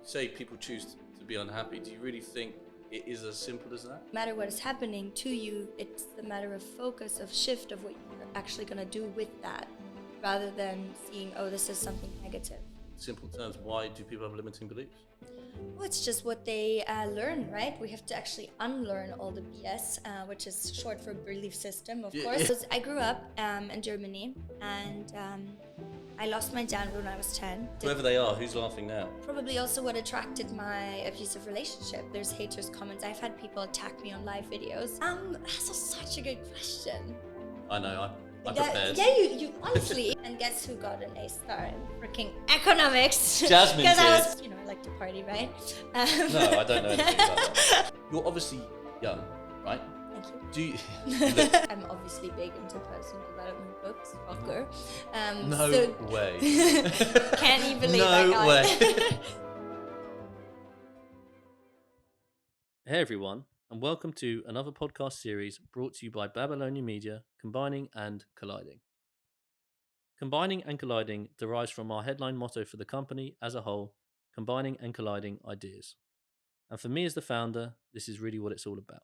say people choose to be unhappy, do you really think it is as simple as that? No matter what is happening to you, it's the matter of focus, of shift of what you're actually going to do with that, rather than seeing, oh, this is something negative. In simple terms, why do people have limiting beliefs? Well, it's just what they learn, right? We have to actually unlearn all the BS, which is short for belief system, of course. Yeah. I grew up in Germany, and I lost my dad when I was 10. Whoever they are, who's laughing now? Probably also what attracted my abusive relationship. There's haters' comments. I've had people attack me on live videos. That's such a good question. I know, I'm prepared. Yeah, you honestly. And guess who got an A star in freaking economics? Jasmin did. Because I like to party, right? No, I don't know anything about that. You're obviously young, right? Thank you. Do you? I'm obviously big into personal development books, rocker. No way. Can you believe No that guy? way. Hey everyone, and welcome to another podcast series brought to you by Babylonia Media, Combining and Colliding. Combining and Colliding derives from our headline motto for the company as a whole, combining and colliding ideas. And for me as the founder, this is really what it's all about.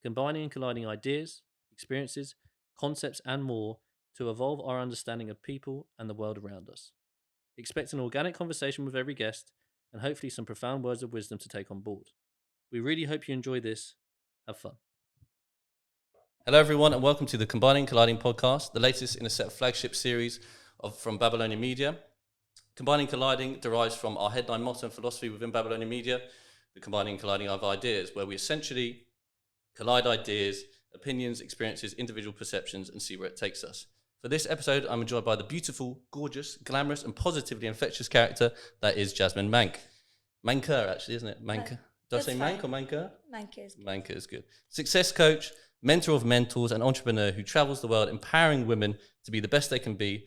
Combining and colliding ideas, experiences, concepts and more to evolve our understanding of people and the world around us. Expect an organic conversation with every guest and hopefully some profound words of wisdom to take on board. We really hope you enjoy this. Have fun. Hello everyone and welcome to the Combining and Colliding podcast, the latest in a set of flagship series from Babylonia Media. Combining and Colliding derives from our headline motto and philosophy within Babylonia Media, the combining and colliding of ideas, where we essentially collide ideas, opinions, experiences, individual perceptions, and see where it takes us. For this episode, I'm joined by the beautiful, gorgeous, glamorous, and positively infectious character that is Jasmin Manke. Manke, actually, isn't it? Manke. Did I say Manke or Manke? Manke is good. Manke is good. Success coach, mentor of mentors, and entrepreneur who travels the world empowering women to be the best they can be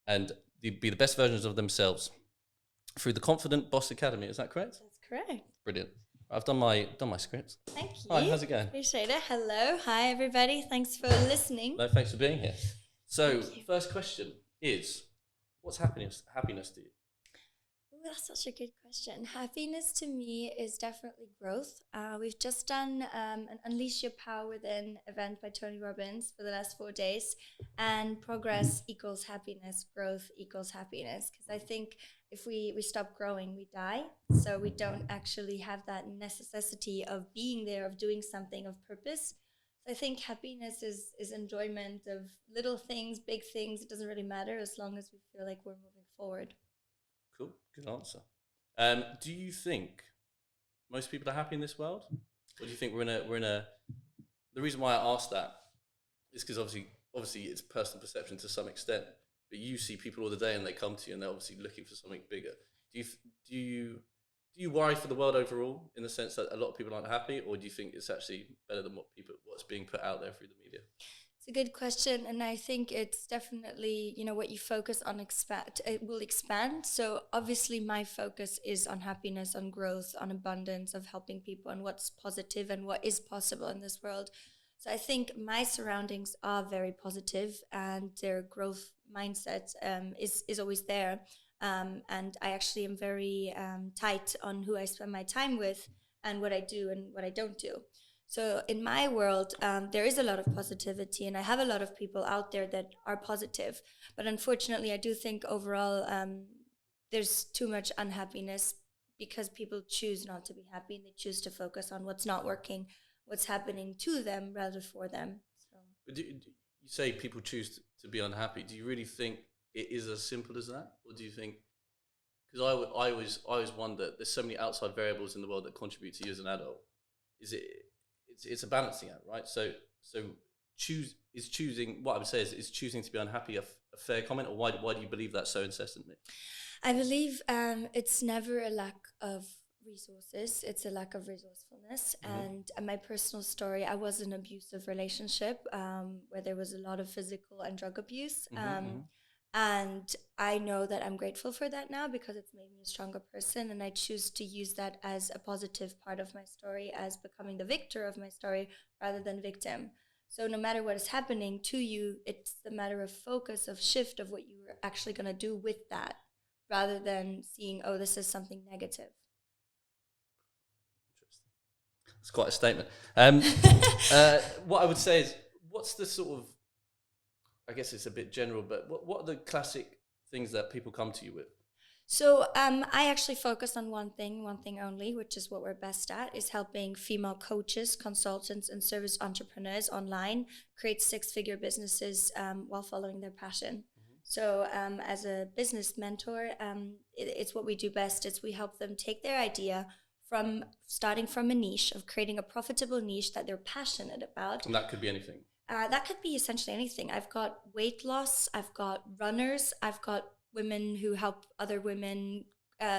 and be the best versions of themselves through the Confident Boss Academy. Is that correct? That's correct. Brilliant. I've done my script. Thank you. Hi, how's it going? Appreciate it. Hello. Hi, everybody. Thanks for listening. No, thanks for being here. So, first question is, what's happiness to you? Ooh, that's such a good question. Happiness to me is definitely growth. We've just done an Unleash Your Power Within event by Tony Robbins for the last 4 days, and progress equals happiness, growth equals happiness. Because I think if we stop growing, we die. So we don't actually have that necessity of being there, of doing something, of purpose. So I think happiness is enjoyment of little things, big things. It doesn't really matter as long as we feel like we're moving forward. Cool, good answer. Do you think most people are happy in this world? Or do you think we're in a the reason why I asked that is because obviously it's personal perception to some extent, but you see people all the day and they come to you and they're obviously looking for something bigger. Do you worry for the world overall in the sense that a lot of people aren't happy, or do you think it's actually better than what's being put out there through the media? It's a good question, and I think it's definitely, what you focus on it will expand. So obviously my focus is on happiness, on growth, on abundance, of helping people and what's positive and what is possible in this world. So I think my surroundings are very positive and their growth mindset is always there. And I actually am very tight on who I spend my time with and what I do and what I don't do. So in my world, there is a lot of positivity, and I have a lot of people out there that are positive. But unfortunately, I do think overall there's too much unhappiness because people choose not to be happy, and they choose to focus on what's not working, what's happening to them rather for them. So. But you say people choose to be unhappy. Do you really think it is as simple as that, or do you think? Because I always wonder. There's so many outside variables in the world that contribute to you as an adult. It's a balancing act, right? So choosing. What I would say is choosing to be unhappy a fair comment, or why do you believe that so incessantly? I believe it's never a lack of resources, it's a lack of resourcefulness. And my personal story, I was in an abusive relationship where there was a lot of physical and drug abuse. And I know that I'm grateful for that now because it's made me a stronger person, and I choose to use that as a positive part of my story, as becoming the victor of my story rather than victim. So no matter what is happening to you, it's the matter of focus, of shift of what you're actually going to do with that, rather than seeing, oh, this is something negative. It's quite a statement. What I would say is, what's the sort of, I guess it's a bit general, but what are the classic things that people come to you with? So I actually focus on one thing only, which is what we're best at, is helping female coaches, consultants, and service entrepreneurs online create six-figure businesses while following their passion. So as a business mentor, it's what we do best. Is we help them take their idea from starting from a niche of creating a profitable niche that they're passionate about. And that could be anything. That could be essentially anything. I've got weight loss, I've got runners, I've got women who help other women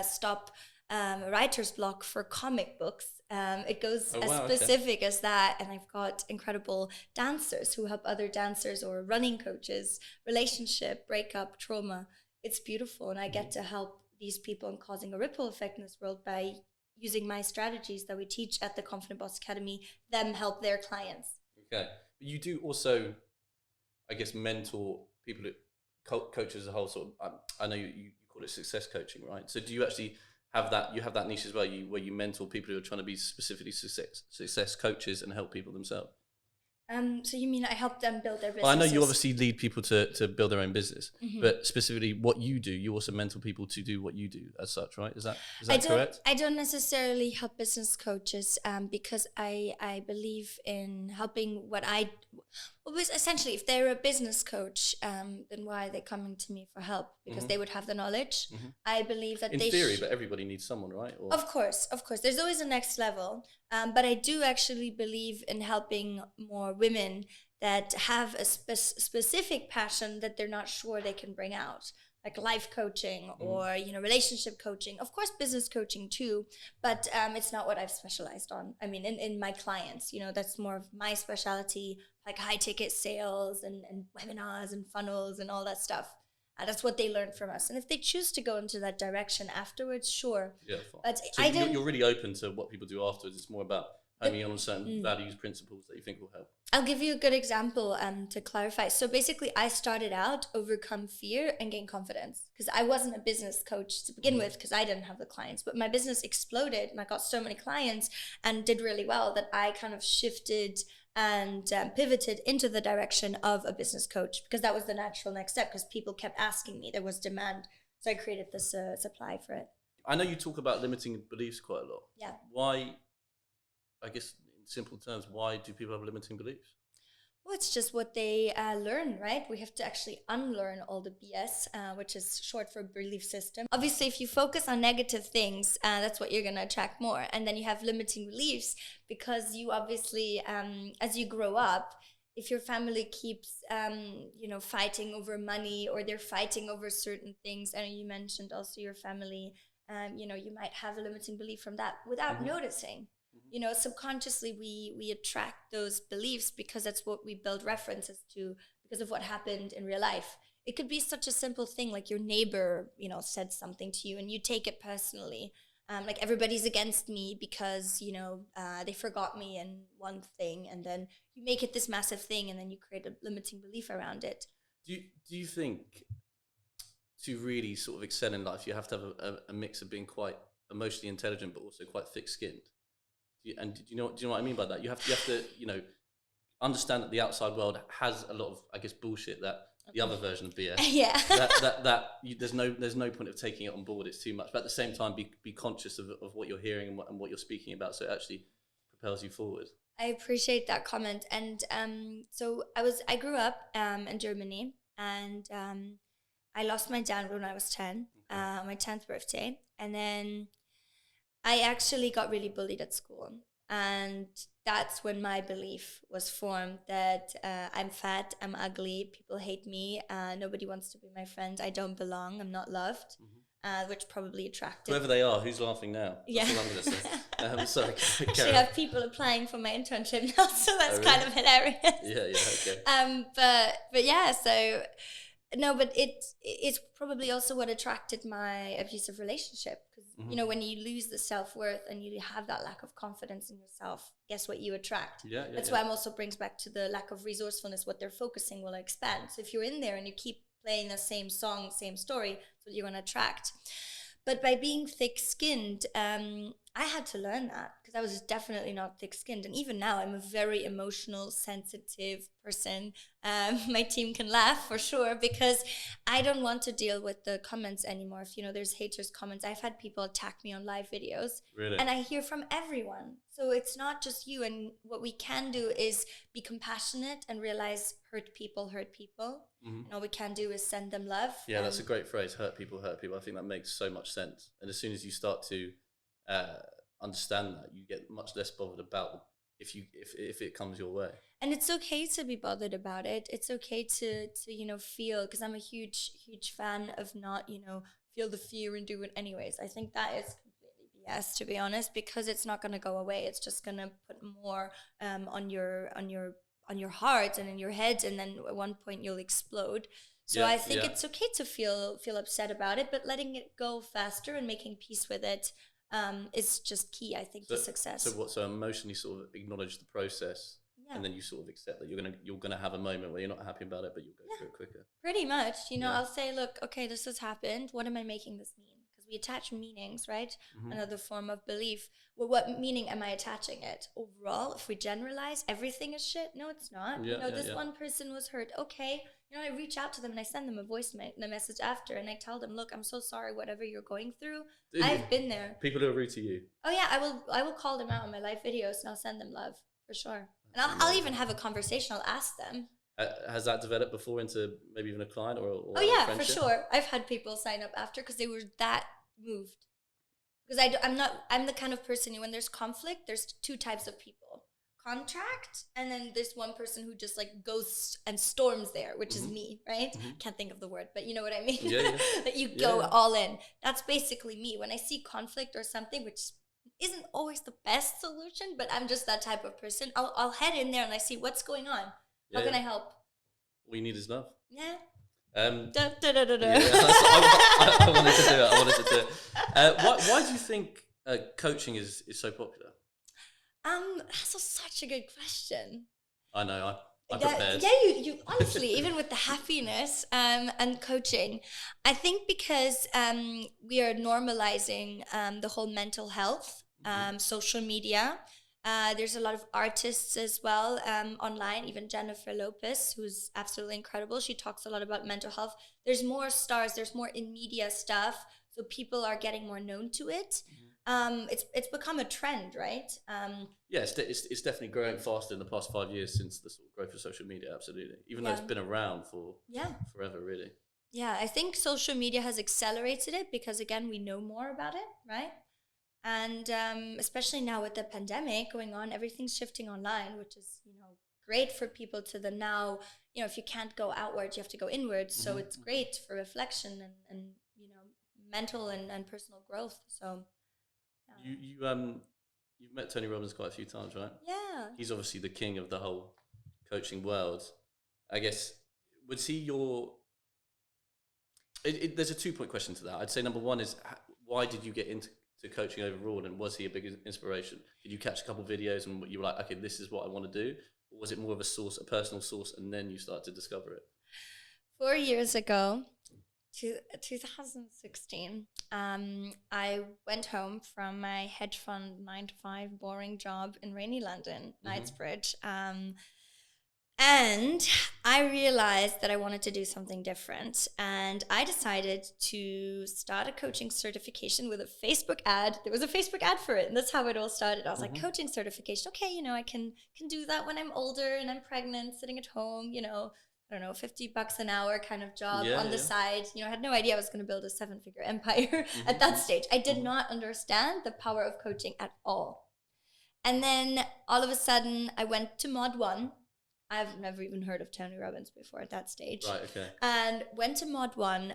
stop writer's block for comic books. It goes specific as that. And I've got incredible dancers who help other dancers, or running coaches, relationship, breakup, trauma. It's beautiful. And I get to help these people in causing a ripple effect in this world by using my strategies that we teach at the Confident Boss Academy, them help their clients. Okay. But you do also, I guess, mentor people, coaches as a whole. Sort of, I know you call it success coaching, right? So do you actually have that? You have that niche as well, where you mentor people who are trying to be specifically success coaches and help people themselves. So you mean I help them build their business? Well, I know you obviously lead people to build their own business, but specifically what you do, you also mentor people to do what you do as such, right? Is that correct? I don't necessarily help business coaches because I believe in helping essentially, if they're a business coach, then why are they coming to me for help? Because they would have the knowledge. I believe that in theory, but everybody needs someone, right? Or... Of course. There's always a next level. But I do actually believe in helping more women that have a specific passion that they're not sure they can bring out, like life coaching or relationship coaching. Of course, business coaching too, but it's not what I've specialized on. I mean, in my clients, that's more of my specialty, like high ticket sales and webinars and funnels and all that stuff. That's what they learn from us. And if they choose to go into that direction afterwards, sure. Yeah, fine. But so you're really open to what people do afterwards. It's more about homing on certain values, principles that you think will help. I'll give you a good example to clarify. So basically, I started out overcome fear and gain confidence, because I wasn't a business coach to begin with, because I didn't have the clients. But my business exploded and I got so many clients and did really well that I kind of shifted and pivoted into the direction of a business coach, because that was the natural next step, because people kept asking me. There was demand. So I created this supply for it. I know you talk about limiting beliefs quite a lot. Yeah. Why, I guess in simple terms, why do people have limiting beliefs? Well, it's just what they learn, right? We have to actually unlearn all the BS, which is short for belief system. Obviously, if you focus on negative things, that's what you're going to attract more. And then you have limiting beliefs because you obviously, as you grow up, if your family keeps, fighting over money, or they're fighting over certain things, and you mentioned also your family, you might have a limiting belief from that without noticing. Subconsciously we attract those beliefs because that's what we build references to because of what happened in real life. It could be such a simple thing, like your neighbor, said something to you and you take it personally. Like everybody's against me because, they forgot me in one thing, and then you make it this massive thing, and then you create a limiting belief around it. Do you think to really sort of excel in life, you have to have a mix of being quite emotionally intelligent but also quite thick-skinned? And do you know what I mean by that? You have to understand that the outside world has a lot of, I guess, bullshit, that the other version of BS. Yeah. There's no point of taking it on board. It's too much. But at the same time, be conscious of what you're hearing and what you're speaking about, so it actually propels you forward. I appreciate that comment. And so I grew up in Germany, and I lost my dad when I was 10, my 10th birthday, and then I actually got really bullied at school, and that's when my belief was formed that I'm fat, I'm ugly, people hate me, nobody wants to be my friend, I don't belong, I'm not loved, which probably attracted... Whoever they are, who's laughing now? Yeah. That's what I'm going to say. Sorry. Actually, I have people applying for my internship now, so that's kind of hilarious. Yeah, okay. But yeah, so... No, but it's probably also what attracted my abusive relationship. Because, when you lose the self-worth and you have that lack of confidence in yourself, guess what you attract? That's why it also brings back to the lack of resourcefulness. What they're focusing will expand. So if you're in there and you keep playing the same song, same story, that's what you're going to attract. But by being thick-skinned, I had to learn that because because I was definitely not thick-skinned. And even now, I'm a very emotional, sensitive person. My team can laugh for sure, because I don't want to deal with the comments anymore. If, there's haters comments, I've had people attack me on live videos. Really? And I hear from everyone. So it's not just you. And what we can do is be compassionate and realize hurt people hurt people. Mm-hmm. And all we can do is send them love. Yeah, that's a great phrase, hurt people hurt people. I think that makes so much sense. And as soon as you start to understand that, you get much less bothered about if it comes your way. And it's okay to be bothered about it. It's okay to feel, because I'm a huge fan of not, feel the fear and do it anyways. I think that is completely BS, to be honest, because it's not going to go away. It's just going to put more on your heart and in your head, and then at one point you'll explode. So I think it's okay to feel upset about it, but letting it go faster and making peace with it is just key, I think, to success. So emotionally sort of acknowledge the process, and then you sort of accept that you're gonna have a moment where you're not happy about it, but you'll go through it quicker. Pretty much, I'll say, look, okay, this has happened. What am I making this mean? Because we attach meanings, right? Mm-hmm. Another form of belief. Well, what meaning am I attaching it? Overall, if we generalize, everything is shit. No, it's not. One person was hurt. Okay. I reach out to them and I send them a voice message after, and I tell them, look, I'm so sorry, whatever you're going through. I've been there. People who are rude to you. Oh yeah, I will call them out on my live videos, and I'll send them love for sure. And I'll even have a conversation. I'll ask them. Has that developed before into maybe even a client or oh yeah, for sure. I've had people sign up after because they were that moved. Because I'm the kind of person, when there's conflict, there's two types of people. Contract, and then there's one person who just like goes and storms there, which is me, right? Mm-hmm. Can't think of the word, but you know what I mean. That you go all in. That's basically me. When I see conflict or something, which isn't always the best solution, but I'm just that type of person, I'll head in there and I see what's going on. How can I help? All you need is love. Yeah. I wanted to do it. Why do you think coaching is so popular? That's such a good question. I know, I prepared. Yeah, you honestly, even with the happiness and coaching, I think because we are normalizing the whole mental health, social media. There's a lot of artists as well online, even Jennifer Lopez, who's absolutely incredible. She talks a lot about mental health. There's more stars, there's more in media stuff, so people are getting more known to it. It's become a trend, right? It's definitely growing faster in the past 5 years since the sort of growth of social media. Absolutely, even though it's been around for forever, really. Yeah, I think social media has accelerated it because, again, we know more about it, right? And especially now with the pandemic going on, everything's shifting online, which is great for people to the now. If you can't go outwards, you have to go inwards. So it's great for reflection and mental and personal growth. So. You've met Tony Robbins quite a few times, right? Yeah. He's obviously the king of the whole coaching world. I guess, was he your... there's a 2-point question to that. I'd say number one is, why did you get into coaching overall, and was he a big inspiration? Did you catch a couple of videos and you were like, okay, this is what I want to do? Or was it more of a personal source, and then you started to discover it? 4 years ago, 2016, I went home from my hedge fund 9-to-5 boring job in rainy London, Knightsbridge, and I realized that I wanted to do something different, and I decided to start a coaching certification with a Facebook ad. There was a Facebook ad for it, and that's how it all started. I was like, coaching certification, okay, I can do that when I'm older and I'm pregnant, sitting at home, I don't know, $50 an hour kind of job on the side. I had no idea I was going to build a 7-figure empire at that stage. I did not understand the power of coaching at all. And then all of a sudden I went to Mod 1. I've never even heard of Tony Robbins before at that stage. Right, okay. And went to Mod 1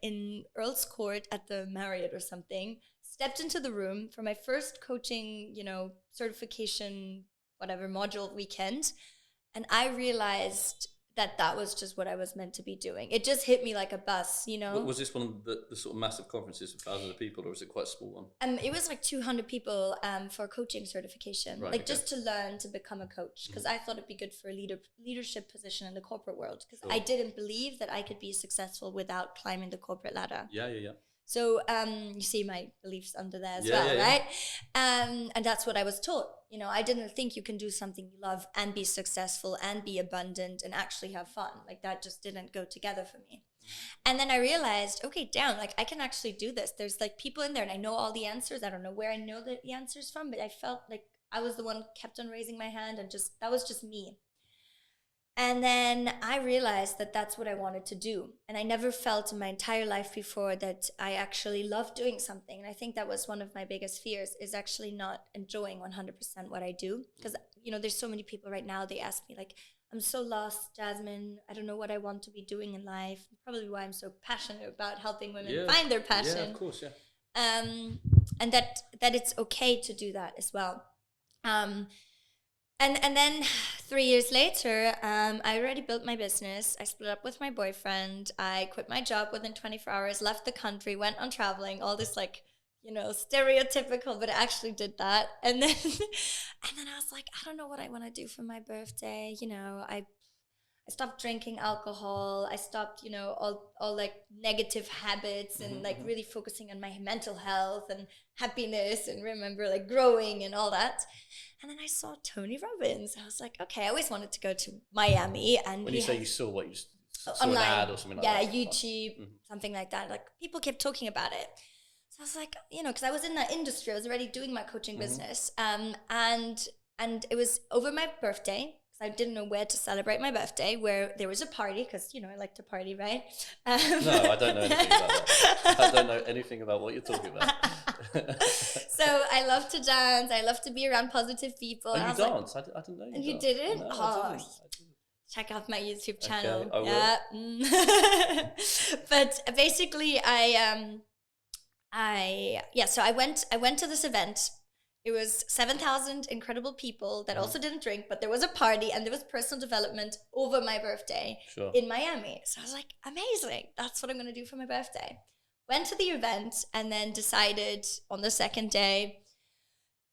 in Earl's Court at the Marriott or something. Stepped into the room for my first coaching, certification, whatever, module weekend. And I realized that was just what I was meant to be doing. It just hit me like a bus, Was this one of the sort of massive conferences with thousands of people, or was it quite a small one? It was like 200 people for coaching certification, just to learn to become a coach, because I thought it'd be good for a leadership position in the corporate world, because I didn't believe that I could be successful without climbing the corporate ladder. Yeah. So you see my beliefs under there as Yeah, well, yeah, right? And that's what I was taught. You know, I didn't think you can do something you love and be successful and be abundant and actually have fun. Like that just didn't go together for me. And then I realized, okay, damn, like I can actually do this. There's like people in there and I know all the answers. I don't know where I know the answers from, but I felt like I was the one who kept on raising my hand, and just that was just me. And then I realized that that's what I wanted to do. And I never felt in my entire life before that I actually loved doing something. And I think that was one of my biggest fears, is actually not enjoying 100% what I do. Because, you know, there's so many people right now, they ask me like, I'm so lost, Jasmin. I don't know what I want to be doing in life. Probably why I'm so passionate about helping women find their passion. Yeah, of course, yeah. And that it's okay to do that as well. And then 3 years later, I already built my business. I split up with my boyfriend. I quit my job within 24 hours, left the country, went on traveling, all this like, you know, stereotypical, but I actually did that. And then I was like, I don't know what I want to do for my birthday. You know, I stopped drinking alcohol. I stopped, you know, all like negative habits, and like really focusing on my mental health and happiness, and remember like growing and all that. And then I saw Tony Robbins. I was like, okay, I always wanted to go to Miami. And when you say you saw what, you saw online, an ad or something like that? Yeah, YouTube, something like that. Like people kept talking about it. So I was like, you know, because I was in that industry, I was already doing my coaching business. And it was over my birthday. I didn't know where to celebrate my birthday, where there was a party, because, you know, I like to party, right? No, I don't know anything about that. I don't know anything about what you're talking about. So I love to dance. I love to be around positive people. Oh, you dance? Like, I didn't know you and danced. you didn't? No, Oh, I didn't. check out my YouTube channel. Okay, I will. Yeah. But basically, so I went to this event. It was 7,000 incredible people that also didn't drink, but there was a party and there was personal development over my birthday in Miami. So I was like, amazing. That's what I'm going to do for my birthday. Went to the event and then decided on the second day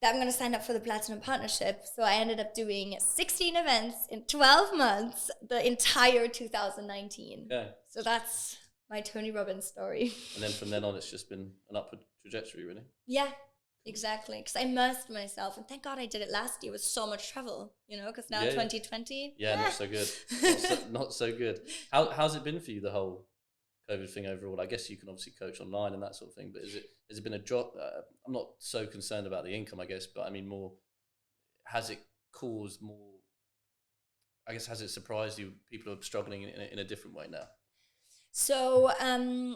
that I'm going to sign up for the Platinum Partnership. So I ended up doing 16 events in 12 months, the entire 2019. Okay. So that's my Tony Robbins story. And then from then on, it's just been an upward trajectory, really. Yeah. Exactly, because I immersed myself, and thank God I did it last year with so much travel, you know, because now 2020. Yeah, not so good. Not so good. How's it been for you, the whole COVID thing overall? I guess you can obviously coach online and that sort of thing, but has it been a drop? I'm not so concerned about the income, I guess, but I mean more, has it caused more, I guess, has it surprised you people are struggling in a different way now? So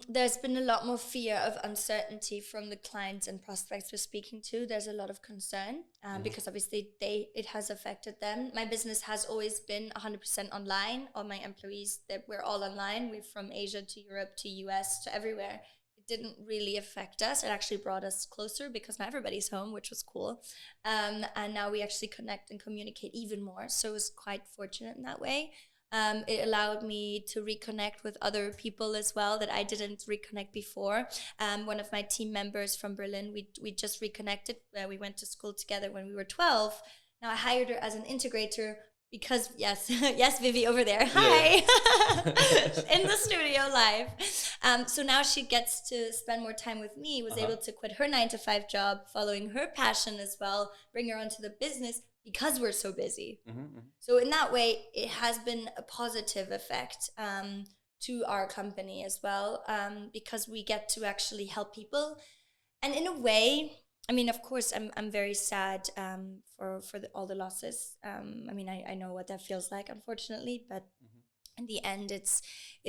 there's been a lot more fear of uncertainty from the clients and prospects we're speaking to. There's a lot of concern because obviously it has affected them. My business has always been 100% online. All my employees, we're all online. We're from Asia to Europe to US to everywhere. It didn't really affect us. It actually brought us closer because now everybody's home, which was cool. And now we actually connect and communicate even more. So it was quite fortunate in that way. It allowed me to reconnect with other people as well that I didn't reconnect before. One of my team members from Berlin, we just reconnected. We went to school together when we were 12. Now I hired her as an integrator because, yes, Vivi over there. Hi, in the studio live. So now she gets to spend more time with me, was able to quit her 9-to-5 job, following her passion as well, bring her onto the business, because we're so busy. So in that way, it has been a positive effect to our company as well, because we get to actually help people. And in a way, I mean, of course, I'm very sad for all the losses. I mean, I know what that feels like, unfortunately, but in the end, it's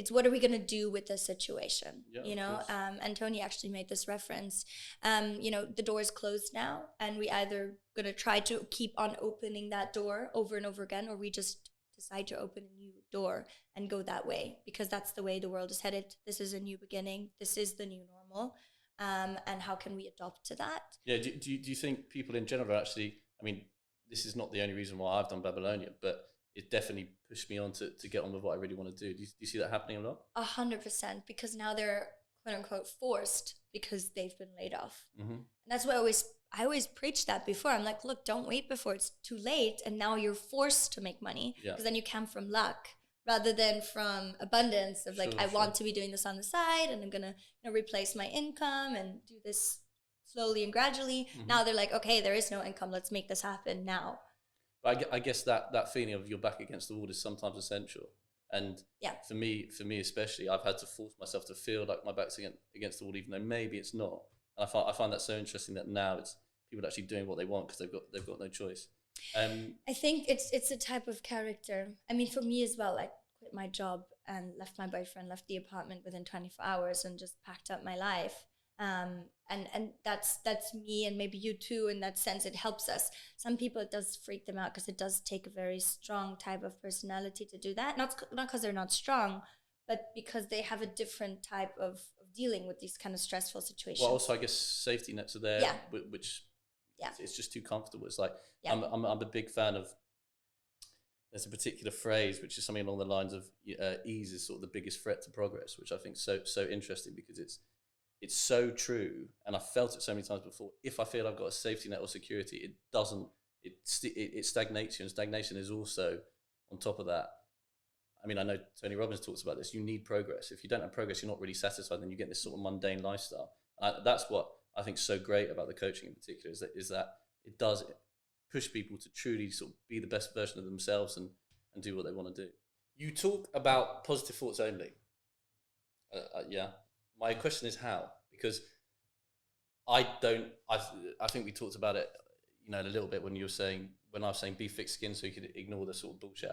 what are we going to do with the situation, you know? And Tony actually made this reference. You know, the door is closed now, and we either going to try to keep on opening that door over and over again, or we just decide to open a new door and go that way, because that's the way the world is headed. This is a new beginning. This is the new normal. And how can we adopt to that? Yeah. Do you think people in general are actually, I mean, this is not the only reason why I've done Babylonia, but it definitely pushed me on to get on with what I really want to do. Do you see that happening a lot? 100%, because now they're quote unquote forced because they've been laid off. And that's what I always preached that before. I'm like, look, don't wait before it's too late. And now you're forced to make money, because then you come from luck. rather than from abundance of like, Sure, I sure. want to be doing this on the side and I'm going to replace my income and do this slowly and gradually. Now they're like, okay, there is no income. Let's make this happen now. But I guess that feeling of you're back against the wall is sometimes essential. And for me especially, I've had to force myself to feel like my back's against the wall, even though maybe it's not. And I find that so interesting that now it's people actually doing what they want because they've got no choice. I think it's a type of character. I mean, for me as well, I quit my job and left my boyfriend, left the apartment within 24 hours and just packed up my life. And that's me, and maybe you too. In that sense, it helps us. Some people, it does freak them out because it does take a very strong type of personality to do that. Not because they're not strong, but because they have a different type of dealing with these kind of stressful situations. Well, also I guess safety nets are there, which it's just too comfortable. It's like I'm a big fan of. There's a particular phrase which is something along the lines of ease is sort of the biggest threat to progress, which I think is so interesting because it's so true, and I've felt it so many times before. If I feel I've got a safety net or security, it doesn't. It stagnates you, and stagnation is also on top of that. I mean, I know Tony Robbins talks about this. You need progress. If you don't have progress, you're not really satisfied. Then you get this sort of mundane lifestyle. That's what I think is so great about the coaching in particular is that it does push people to truly sort of be the best version of themselves and do what they want to do. You talk about positive thoughts only. My question is how? Because I think we talked about it, a little bit when I was saying be thick skinned so you could ignore the sort of bullshit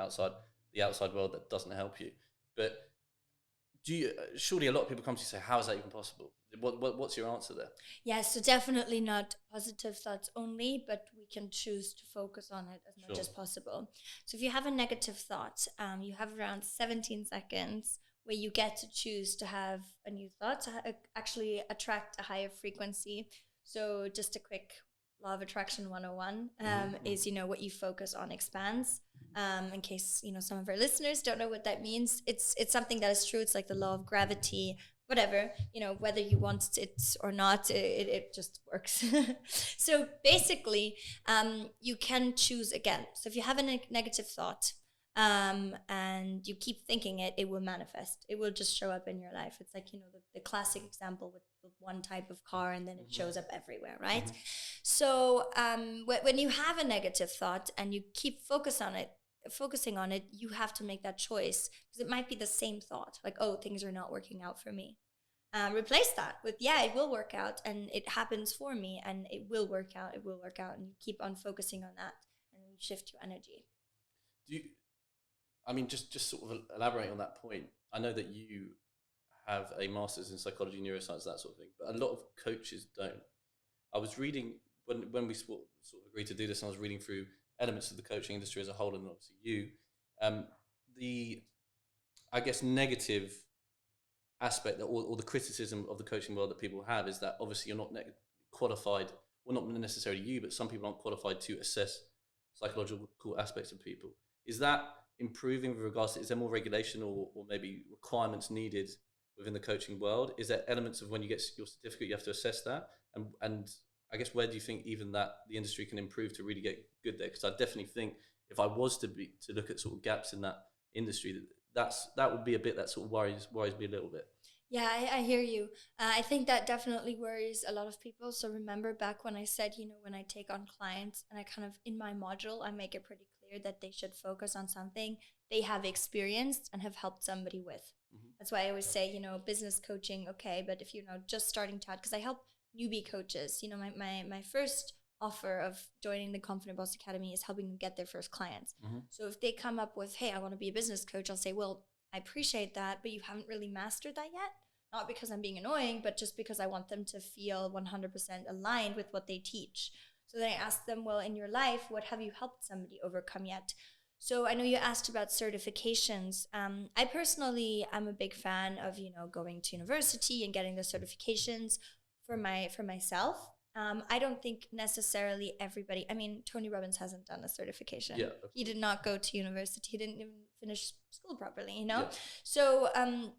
the outside world that doesn't help you. But surely a lot of people come to you and say, how is that even possible? What's your answer there? Yeah, so definitely not positive thoughts only, but we can choose to focus on it as much as possible. So if you have a negative thought, you have around 17 seconds where you get to choose to have a new thought to actually attract a higher frequency. So just a quick law of attraction 101 is, what you focus on expands. In case, some of our listeners don't know what that means, it's something that is true. It's like the law of gravity, whatever, whether you want it or not, it just works. So basically, you can choose again. So if you have a negative thought, and you keep thinking it will manifest. It will just show up in your life. It's like, the classic example with one type of car and then it shows up everywhere, right? So when you have a negative thought and you keep focusing on it, you have to make that choice because it might be the same thought, like, oh, things are not working out for me. Replace that with, it will work out and it happens for me and it will work out, and you keep on focusing on that and you shift your energy. Just sort of elaborate on that point. I know that you have a master's in psychology, neuroscience, that sort of thing, but a lot of coaches don't. I was reading, when we sort of agreed to do this, and I was reading through elements of the coaching industry as a whole, and obviously you, the, I guess, negative aspect or the criticism of the coaching world that people have is that obviously you're not qualified, well, not necessarily you, but some people aren't qualified to assess psychological aspects of people. Is that improving with regards to, is there more regulation or maybe requirements needed within the coaching world? Is there elements of when you get your certificate, you have to assess that? And I guess where do you think even that the industry can improve to really get good there? Because I definitely think if I was to look at sort of gaps in that industry, that would be a bit that sort of worries me a little bit. Yeah, I hear you. I think that definitely worries a lot of people. So remember back when I said, when I take on clients and I kind of, in my module, I make it pretty clear that they should focus on something they have experienced and have helped somebody with. That's why I always say, business coaching, okay, but if you're just starting out, because I help newbie coaches, my first offer of joining the Confident Boss Academy is helping them get their first clients. So if they come up with, hey, I want to be a business coach, I'll say, well, I appreciate that, but you haven't really mastered that yet. Not because I'm being annoying, but just because I want them to feel 100% aligned with what they teach. So then I ask them, well, in your life, what have you helped somebody overcome yet? So I know you asked about certifications. I personally am a big fan of, going to university and getting the certifications for myself. I don't think necessarily everybody, Tony Robbins hasn't done a certification. Yeah, he did not go to university. He didn't even finish school properly, Yeah. So,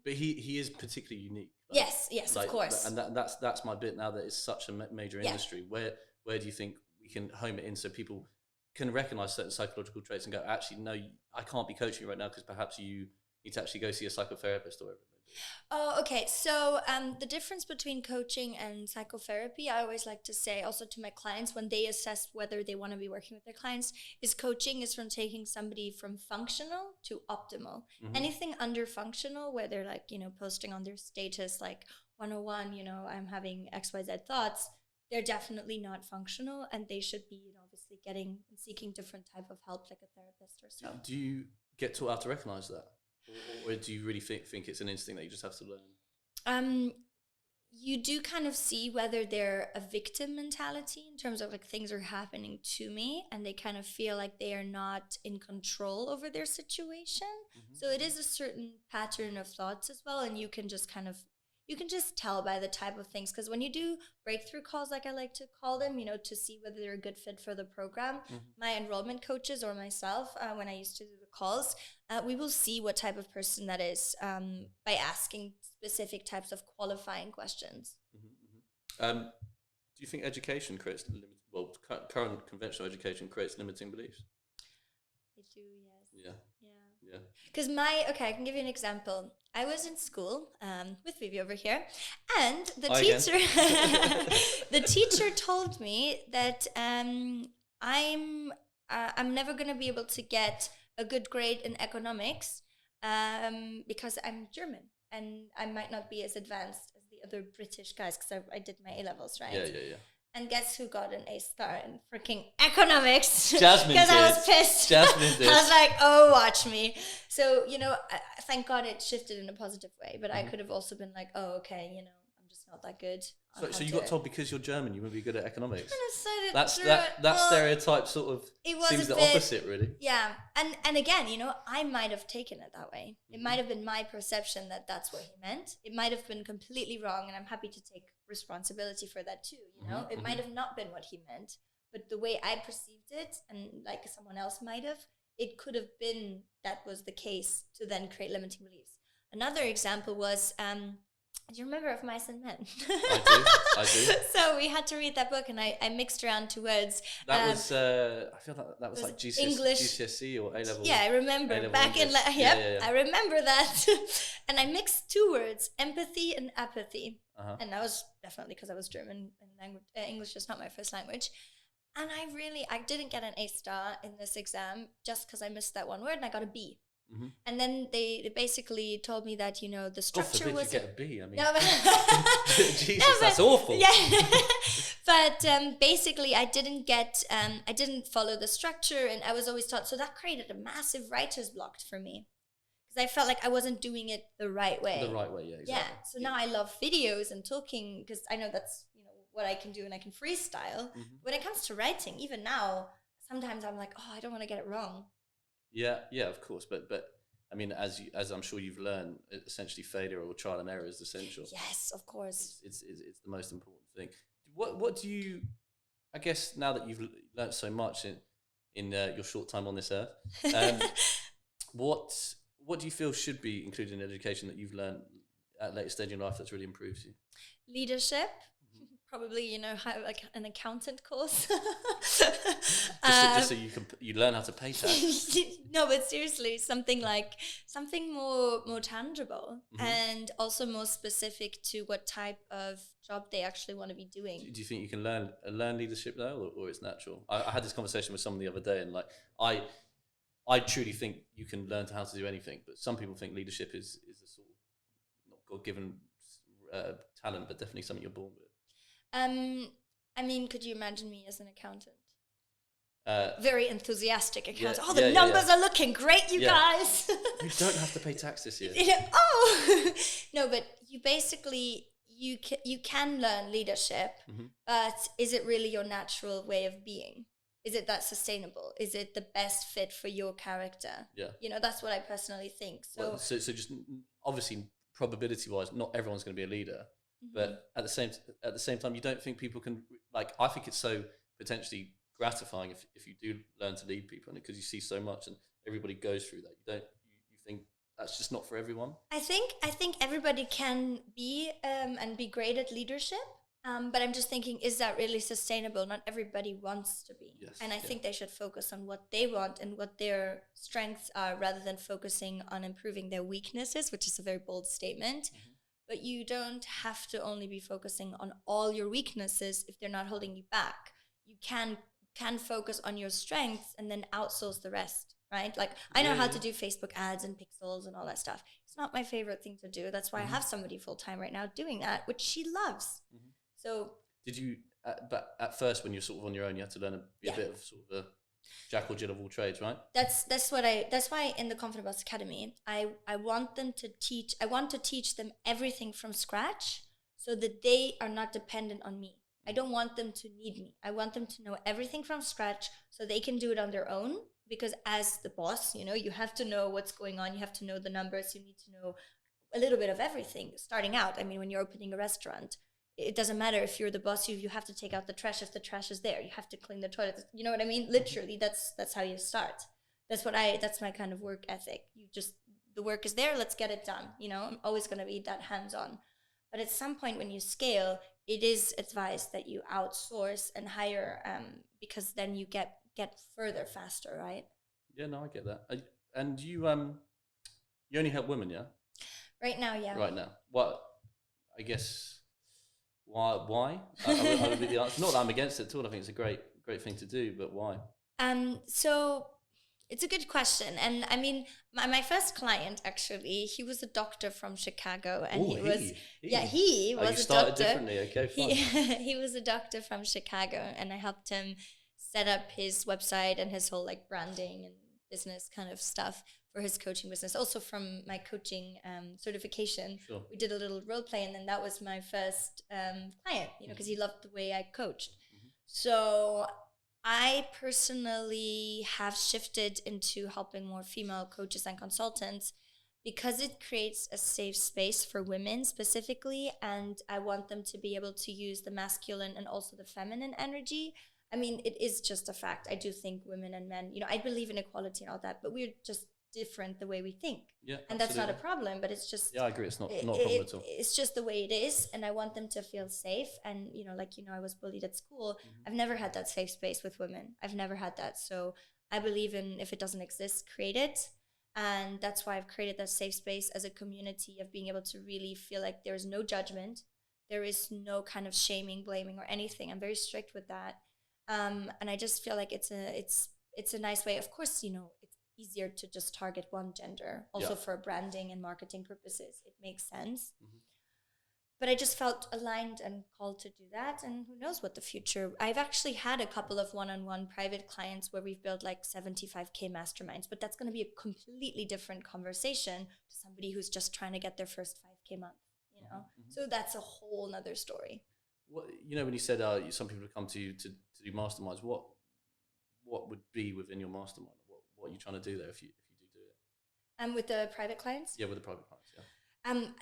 but he is particularly unique. Yes, of course. And that's my bit now that it's such a major industry. Where do you think we can home it in so people can recognize certain psychological traits and go, actually, no, I can't be coaching you right now because perhaps you need to actually go see a psychotherapist or whatever it may be? Oh, okay. So the difference between coaching and psychotherapy, I always like to say also to my clients when they assess whether they want to be working with their clients, is coaching is from taking somebody from functional to optimal. Anything under functional, where they're like, posting on their status like 101, I'm having XYZ thoughts, they're definitely not functional, and they should be, obviously seeking different type of help, like a therapist or so. Do you get taught how to recognize that? Or do you really think it's an instinct that you just have to learn? You do kind of see whether they're a victim mentality in terms of like things are happening to me and they kind of feel like they are not in control over their situation. So it is a certain pattern of thoughts as well, and you can just tell by the type of things, because when you do breakthrough calls, like I like to call them, to see whether they're a good fit for the program, my enrollment coaches or myself, when I used to do the calls, we will see what type of person that is by asking specific types of qualifying questions. Do you think education creates current conventional education creates limiting beliefs? I do, yes. Yeah. Because I can give you an example. I was in school with Vivi over here, and the teacher told me that I'm never going to be able to get a good grade in economics because I'm German and I might not be as advanced as the other British guys, because I did my A-levels, right? Yeah. And guess who got an A star in freaking economics? Jasmin Because did. I was pissed. Jasmin did. I was like, oh, watch me. So, thank God it shifted in a positive way. But I could have also been like, oh, okay, I'm just not that good. So you got told because you're German you wouldn't be good at economics? That stereotype sort of seems the opposite, really. Yeah. And again, I might have taken it that way. It might have been my perception that that's what he meant. It might have been completely wrong, and I'm happy to take responsibility for that too, It might have not been what he meant, but the way I perceived it, and like someone else might have, it could have been that was the case to then create limiting beliefs. Another example was, do you remember Of Mice and Men? I do. So we had to read that book, and I mixed around two words. That was, I feel that was like GCSE or A-level. Yeah, I remember. Back English. I remember that. And I mixed two words, empathy and apathy. And that was definitely because I was German, and English is not my first language. And I didn't get an A star in this exam just because I missed that one word, and I got a B. And then they basically told me that, the structure was... you get a B, I mean... No, but Jesus, that's awful. Yeah. But basically I didn't follow the structure, and I was always taught, so that created a massive writer's block for me. Because I felt like I wasn't doing it the right way. The right way, yeah, exactly. Yeah, so now I love videos and talking, because I know that's, what I can do, and I can freestyle. When it comes to writing, even now, sometimes I'm like, oh, I don't want to get it wrong. Yeah, of course. But I mean, as I'm sure you've learned, essentially failure or trial and error is essential. Yes, of course. It's the most important thing. What do you, I guess now that you've learned so much in your short time on this earth, what do you feel should be included in education that you've learned at a later stage in life that's really improves you? Leadership. Probably, have like an accountant course. just so you learn how to pay tax. No, but seriously, something more tangible, and also more specific to what type of job they actually want to be doing. Do you think you can learn leadership though, or it's natural? I had this conversation with someone the other day, and like I truly think you can learn how to do anything, but some people think leadership is a sort of not God-given talent, but definitely something you're born with. I mean, could you imagine me as an accountant? Very enthusiastic accountant. Yeah, oh, the numbers are looking great, you guys. You don't have to pay tax this year. No, but you basically, you can learn leadership, but is it really your natural way of being? Is it that sustainable? Is it the best fit for your character? Yeah. That's what I personally think. So, so just obviously probability-wise, not everyone's going to be a leader. But at the same time, you don't think people can, like, I think it's so potentially gratifying if you do learn to lead people, because you see so much and everybody goes through that. You think that's just not for everyone? I think everybody can be and be great at leadership, But I'm just thinking, is that really sustainable? Not everybody wants to be. Yes, And I yeah. think they should focus on what they want and what their strengths are rather than focusing on improving their weaknesses, which is a very bold statement. But you don't have to only be focusing on all your weaknesses if they're not holding you back. You can focus on your strengths and then outsource the rest, right? Like I know how to do Facebook ads and pixels and all that stuff. It's not my favorite thing to do. That's why I have somebody full time right now doing that, which she loves. So did you but at first when you're sort of on your own, you had to learn be a bit of sort of a Jack or Jill of all trades, right? That's why in the Confident Boss Academy I want to teach them everything from scratch so that they are not dependent on me. I don't want them to need me. I want them to know everything from scratch so they can do it on their own, because as the boss, you have to know what's going on, you have to know the numbers, you need to know a little bit of everything starting out. I mean, when you're opening a restaurant, it doesn't matter if you're the boss, you have to take out the trash if the trash is there. You have to clean the toilet. You know what I mean? Literally, that's how you start. That's my kind of work ethic. The work is there, let's get it done. I'm always going to be that hands-on. But at some point when you scale, it is advised that you outsource and hire, because then you get further faster, right? Yeah, no, I get that. And you only help women, yeah? Right now, yeah. Right now. What, I guess... Why? I would be the answer. Not that I'm against it at all. I think it's a great thing to do, but why? So it's a good question. And I mean, my first client, actually, he was a doctor from Chicago, and he was you a started doctor. Differently. Okay, fine. He was a doctor from Chicago, and I helped him set up his website and his whole like branding and business kind of stuff for his coaching business. Also from my coaching certification, Sure. We did a little role play, and then that was my first client, because he loved the way I coached. So I personally have shifted into helping more female coaches and consultants because it creates a safe space for women specifically, and I want them to be able to use the masculine and also the feminine energy. I mean, it is just a fact. I do think women and men, I believe in equality and all that, but we're just different the way we think. Yeah, and absolutely. That's not a problem, but it's just... Yeah, I agree. It's not a problem at all. It's just the way it is, and I want them to feel safe. And, I was bullied at school. I've never had that safe space with women. I've never had that. So I believe in, if it doesn't exist, create it. And that's why I've created that safe space as a community of being able to really feel like there is no judgment. There is no kind of shaming, blaming, or anything. I'm very strict with that. And I just feel like it's a nice way. Of course, it's easier to just target one gender, also for branding and marketing purposes. It makes sense. But I just felt aligned and called to do that. And who knows what the future... I've actually had a couple of one-on-one private clients where we've built like 75K masterminds, but that's going to be a completely different conversation to somebody who's just trying to get their first 5K month, So that's a whole nother story. What, when you said some people would come to you to do masterminds, what would be within your mastermind? What are you trying to do there if you do it? With the private clients? Yeah, with the private clients, yeah.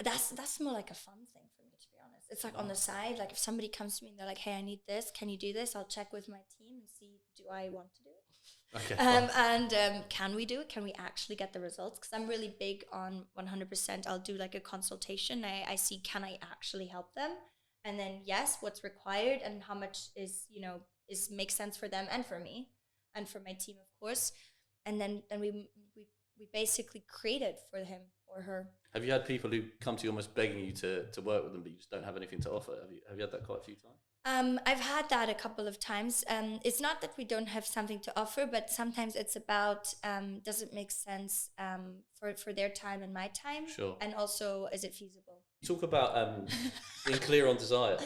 That's more like a fun thing for me, to be honest. It's like on the side, like if somebody comes to me and they're like, hey, I need this, can you do this? I'll check with my team and see, do I want to do it? Okay. Can we do it? Can we actually get the results? Because I'm really big on 100%. I'll do like a consultation. I see, can I actually help them? And then yes, what's required and how much is makes sense for them and for me and for my team, of course. And then we basically create it for him or her. Have you had people who come to you almost begging you to work with them, but you just don't have anything to offer? Have you had that quite a few times? I've had that a couple of times. It's not that we don't have something to offer, but sometimes it's about, does it make sense for their time and my time? Sure. And also, is it feasible? You talk about being clear on desire.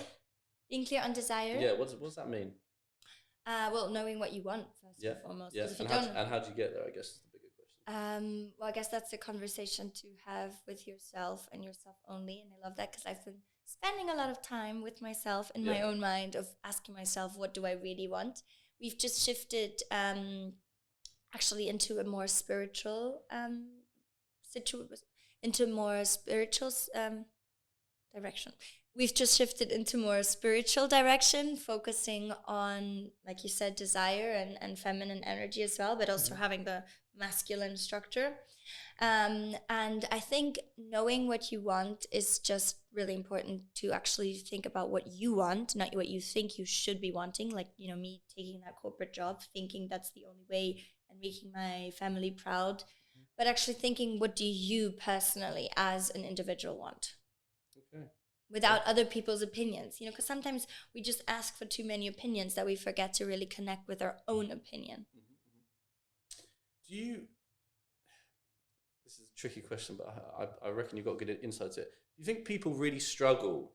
Being clear on desire? Yeah, what does that mean? Well, knowing what you want, first and foremost. Yeah, and how do you get there, I guess, is the bigger question. Well, I guess that's a conversation to have with yourself and yourself only. And I love that because I've been spending a lot of time with myself in my own mind of asking myself, what do I really want? We've just shifted actually into a more spiritual direction. We've just shifted into more spiritual direction, focusing on, like you said, desire and feminine energy as well, but also having the masculine structure. And I think knowing what you want is just really important, to actually think about what you want, not what you think you should be wanting. Like, me taking that corporate job, thinking that's the only way and making my family proud, but actually thinking, what do you personally as an individual want? Okay. Without other people's opinions, because sometimes we just ask for too many opinions that we forget to really connect with our own opinion. Do you, this is a tricky question, but I reckon you've got good insight to it. Do you think people really struggle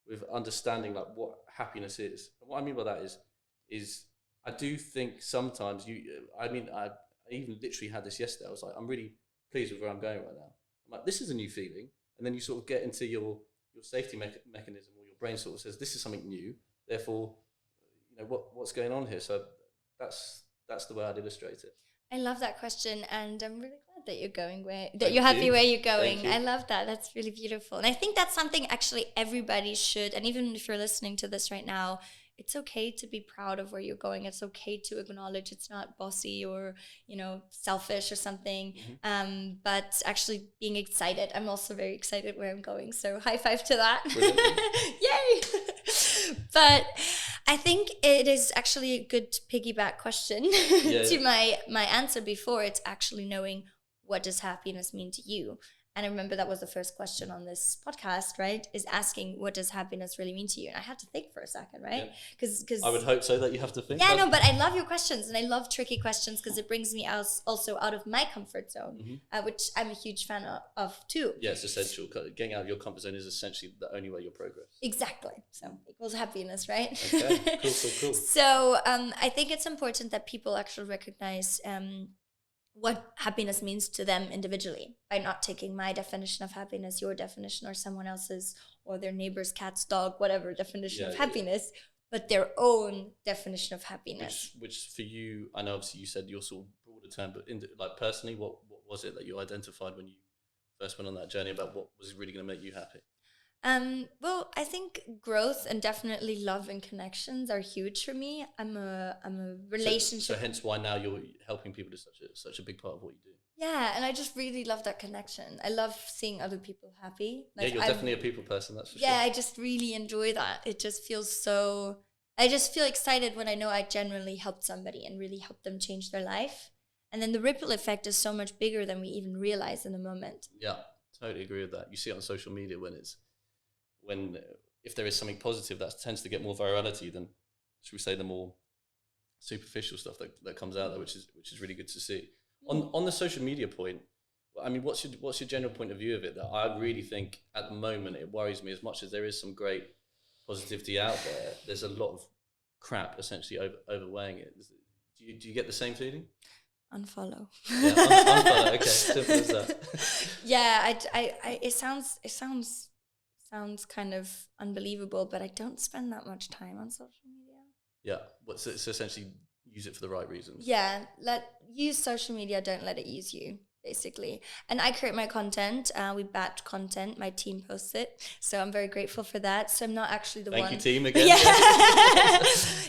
with understanding like what happiness is? And what I mean by that is I do think sometimes I even literally had this yesterday. I was like, I'm really pleased with where I'm going right now. I'm like, this is a new feeling. And then you sort of get into your safety mechanism, or your brain sort of says, this is something new. Therefore, what's going on here? So that's the way I'd illustrate it. I love that question, and I'm really glad that you're happy where you're going. I love that. That's really beautiful. And I think that's something actually everybody should, and even if you're listening to this right now, it's okay to be proud of where you're going. It's okay to acknowledge it's not bossy or, selfish or something. But actually being excited. I'm also very excited where I'm going. So high five to that. Yay! But I think it is actually a good piggyback question to my answer before. It's actually knowing, what does happiness mean to you? And I remember that was the first question on this podcast, right? Is asking, what does happiness really mean to you? And I had to think for a second, right? Because I would hope so, that you have to think. Yeah, no, but I love your questions, and I love tricky questions because it brings me also out of my comfort zone, which I'm a huge fan of too. Yeah, it's essential. Getting out of your comfort zone is essentially the only way you'll progress. Exactly. So equals happiness, right? Okay, cool. So I think it's important that people actually recognize what happiness means to them individually, by not taking my definition of happiness, your definition, or someone else's, or their neighbor's cat's dog, whatever definition of happiness, but their own definition of happiness. Which for you, I know obviously you said your sort of broader term, but personally, what was it that you identified when you first went on that journey about what was really going to make you happy? Well, I think growth and definitely love and connections are huge for me. I'm a relationship. So hence why now you're helping people is such a big part of what you do. Yeah, and I just really love that connection. I love seeing other people happy. Like, you're definitely a people person, that's for sure. Yeah, I just really enjoy that. It just feels so. I just feel excited when I know I genuinely helped somebody and really helped them change their life. And then the ripple effect is so much bigger than we even realize in the moment. Yeah, totally agree with that. You see it on social media if there is something positive, that tends to get more virality than, should we say, the more superficial stuff that comes out there, which is really good to see. On the social media point, I mean, what's your general point of view of it? That I really think at the moment it worries me, as much as there is some great positivity out there. There's a lot of crap essentially overweighing it. Do you get the same feeling? Unfollow. Yeah, unfollow. Okay, simple as that. Yeah, it sounds kind of unbelievable, but I don't spend that much time on social media. Yeah, so essentially use it for the right reasons. Yeah, use social media, don't let it use you, basically. And I create my content. We batch content. My team posts it, so I'm very grateful for that. So I'm not actually the one. Thank you, team, again. Yeah.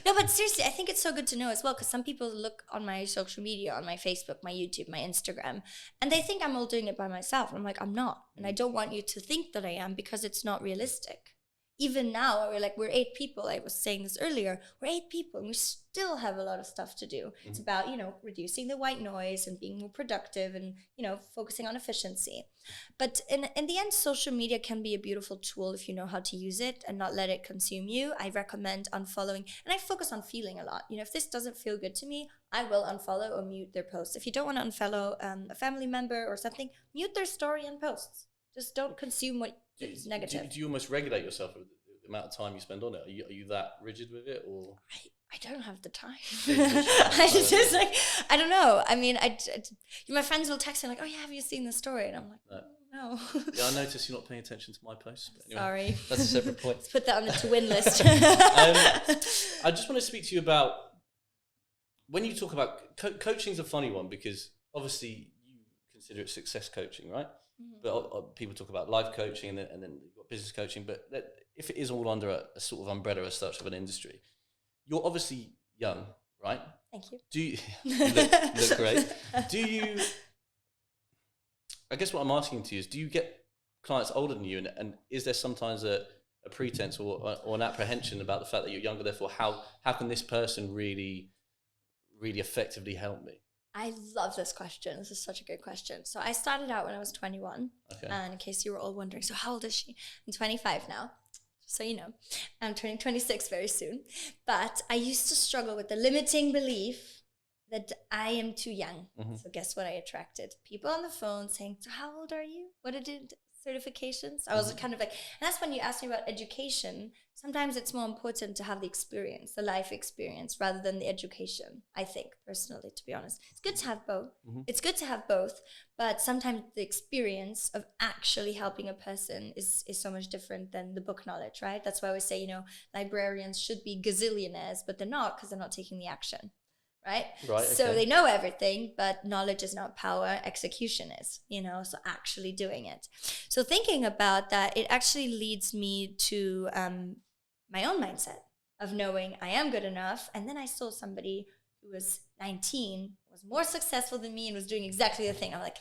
No, but seriously, I think it's so good to know as well, because some people look on my social media, on my Facebook, my YouTube, my Instagram, and they think I'm all doing it by myself. And I'm like, I'm not. And I don't want you to think that I am, because it's not realistic. Even now, we're 8 people. I was saying this earlier. We're 8 people, and we still have a lot of stuff to do. It's about, reducing the white noise and being more productive and, focusing on efficiency. But in the end, social media can be a beautiful tool if you know how to use it and not let it consume you. I recommend unfollowing, and I focus on feeling a lot. If this doesn't feel good to me, I will unfollow or mute their posts. If you don't want to unfollow a family member or something, mute their story and posts. Just don't consume what is negative. Do you almost regulate yourself with the amount of time you spend on it? Are you that rigid with it, or? I don't have the time. I don't know. I mean, my friends will text me like, "Oh yeah, have you seen the story?" And I'm like, no. Yeah, I noticed you're not paying attention to my posts. But anyway, sorry, that's a separate point. Let's put that on the to-win list. I just want to speak to you about when you talk about coaching's a funny one, because obviously you consider it success coaching, right? But people talk about life coaching, and then you've got business coaching. But if it is all under a sort of umbrella as such of an industry, you're obviously young, right? Thank you. You look great. I guess what I'm asking to you is, do you get clients older than you, and is there sometimes a pretense or an apprehension about the fact that you're younger? Therefore, how can this person really effectively help me? I love this question. This is such a good question. So I started out when I was 21. Okay. And in case you were all wondering, so how old is she? I'm 25 now. So you know, I'm turning 26 very soon. But I used to struggle with the limiting belief that I am too young. Mm-hmm. So guess what I attracted? People on the phone saying, so how old are you? What did certifications? I was kind of like, and that's when you asked me about education. Sometimes it's more important to have the experience, the life experience, rather than the education, I think, personally, to be honest. It's good to have both. Mm-hmm. It's good to have both, but sometimes the experience of actually helping a person is so much different than the book knowledge, right? That's why we say, librarians should be gazillionaires, but they're not, because they're not taking the action. Right? Right. So okay. they know everything, but knowledge is not power, execution is, so actually doing it. So thinking about that, it actually leads me to my own mindset of knowing I am good enough. And then I saw somebody who was 19, was more successful than me and was doing exactly the thing. I'm like,